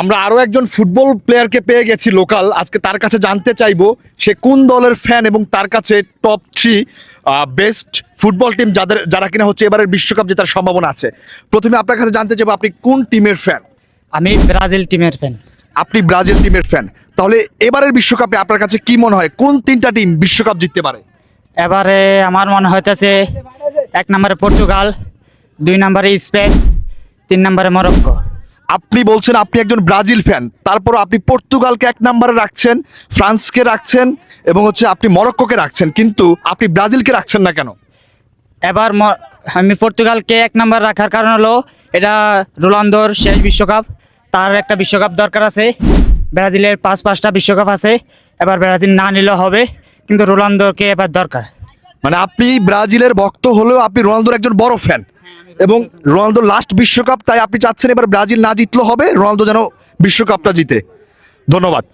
আমরা আরো একজন ফুটবল প্লেয়ারকে পেয়ে গেছি লোকাল, আজকে তার কাছে জানতে চাইবো সে কোন দলের ফ্যান এবং তার কাছে টপ 3 বেস্ট ফুটবল টিম যারা কিনা হচ্ছে এবারের বিশ্বকাপ জেতার সম্ভাবনা আছে। প্রথমে আপনার কাছে জানতে চাইবো আপনি কোন টিমের ফ্যান? আমি ব্রাজিল টিমের ফ্যান। আপনি ব্রাজিল টিমের ফ্যান, তাহলে এবারের বিশ্বকাপে আপনার কাছে কি মনে হয় কোন 3টা টিম বিশ্বকাপ জিততে পারে? এবারে আমার মনে হইতেছে 1 নম্বরে পর্তুগাল, 2 নম্বরে স্পেন, 3 নম্বরে মরক্কো। আপনি বলছেন আপনি একজন ব্রাজিল ফ্যান, তারপর আপনি পর্তুগালকে 1 নম্বরে রাখছেন, ফ্রান্সকে রাখছেন এবং হচ্ছে আপনি মরক্কোকে রাখছেন, কিন্তু আপনি ব্রাজিলকে রাখছেন না কেন? এবার আমি পর্তুগালকে 1 নম্বর রাখার কারণ হলো এটা রোনালদোর শেষ বিশ্বকাপ, তার একটা বিশ্বকাপ দরকার আছে। ব্রাজিলের 5টা বিশ্বকাপ আছে, এবার ব্রাজিল না নিলেও হবে, কিন্তু রোনালদোকে এবার দরকার। মানে আপনি ব্রাজিলের ভক্ত হলেও আপনি রোনালদোর একজন বড় ফ্যান এবং রোনালদোর লাস্ট বিশ্বকাপ, তাই আপনি চাচ্ছেন এবার ব্রাজিল না জিতলেও হবে, রোনালদো যেন বিশ্বকাপটা জিতে। ধন্যবাদ।